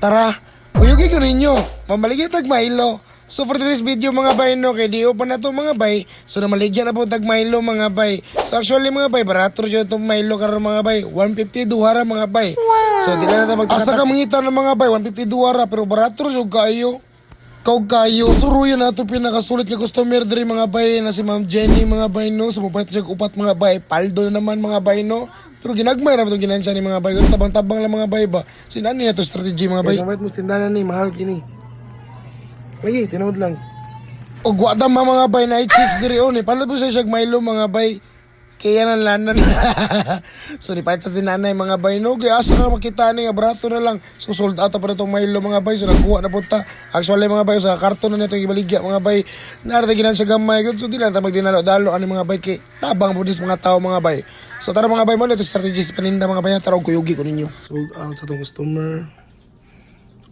Tara, uyugi ko ninyo. Mamaligyan tag Milo. So for today's video mga bay no, kay di pa na to mga bay. So namaligyan na po tag Milo mga bay. So actually mga bay, barato dyan itong Milo karon mga bay. 150 duhara mga bay. So di na natin magkasa ka mangitan ng mga bay, 150 duhara. Pero barato dyan kayo. Kayo, suruyan na ito pinakasulit na customer diri mga bay na si Ma'am Jenny mga bay no. Sumupait siya upat mga bay, paldo na naman mga bay no. Pero ginagmay na itong ginansya ni mga bay. Tabang-tabang lang mga bay ba. Sinani na ito strategy mga bay. Samait mo tindahan ni, mahal kini. Lagi, tinawad lang. O guwadam mga bay na chicks diri on eh. Paano po siya siya Milo mga bay. Kaya nan lanan. So ni pahit sa sinanay mga bay no. Kaya asa ka makita ni nga barato na lang. So sold out pa itong Milo mga bay. So nagkuha na punta. Actually mga bay sa karton na nito ibaligya mga bay. Naratiginan sa gamay. So di lang ta magdinalo-dalo ani mga bay kay tabang budis mga tao mga bay. So tara mga bay mo ito strategies paninda mga bay. Tara og kuyugi ko ninyo. Sold out sa itong customer.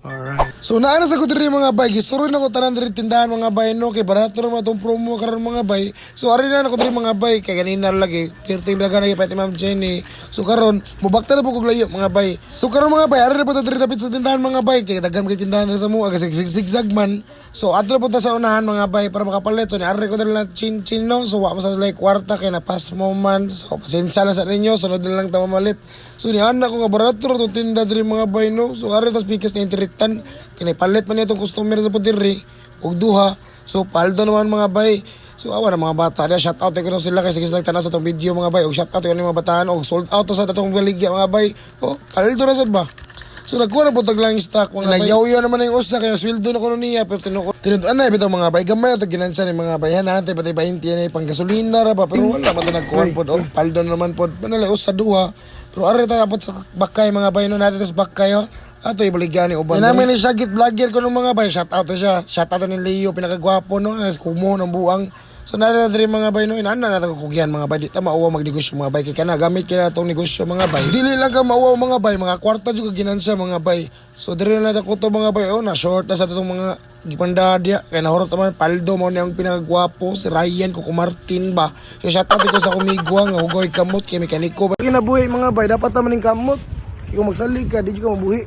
Alright. So naana sa ko diri mga bay, gisuro na ko tanan diri tindahan mga bay no kay barato ra matong promo karon mga bay. So ari na ko diri mga bay kay ganina lagi pirting daga na pati Ma'am Jenny. So karon mubakta na po kog layo mga bay. So karon mga bay ari na po ta diri tapit sa tindahan mga bay kay daghan kay tindahan sa mo aga zigzag man. So adto po ta sa unahan mga bay para makapalit. So ni ari ko diri lang chin no. So wa pa sa like kwarta kay na pass mo man. So pasensya na sa ninyo sunod na lang ta mamalit. So ni anak ko nga barato ra to tinda diri mga bay no. So ari tas pikas na intiritan kini palit man itong customer sa podiri og duha. So paldo naman mga bay. So awa na mga bata dia shout out ko na sila kay sige nagtana sa tong video mga bay og shout out ko ni mga bataan og sold out sa tatong baligya mga bay. Oh paldo na sad ba. So nagkuha na po taglang stock mga bay. Nagyaw naman yung usa kay sweldo na ko niya pero tinutuan na bitaw mga bay gamay to ginansya ni mga bay hanante pati 20 na pang gasolina ra ba pero wala man nagkuha pod og paldo naman pod panala usa duha. Pero ari ta dapat sa bakay mga bay no natin sa bakay oh. Ato ibaligyan ni uban. Namin ni Shagit vlogger ko ng mga bay. Shout out na siya. Shout out ni Leo pinakagwapo no. Kumo ng buang. So naradari mga bay no. Inaan na natin kukugyan mga bay. Di ta mauwa magnegosyo mga bay. Kaya na gamit kaya na itong negosyo mga bay. Dili lang ka mauwa mga bay. Mga kwarta juga ginansya mga bay. So diri na natin ko to mga bay. Oh na short na sa itong mga gipandadya. Kaya nahurot naman paldo mo niyang pinakagwapo. Si Ryan Coco Martin ba. So shout out ito sa kumigwa nga hugoy kamot kay mekaniko. Kinabuhi mga bay, dapat naman yung kamot. Ikaw magsalig ka, di ka mabuhi.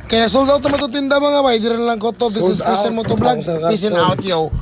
Kaya sold out naman ito tinda mga bay. Diri na lang ko to. This is Christian Motovlog. Peace out yo.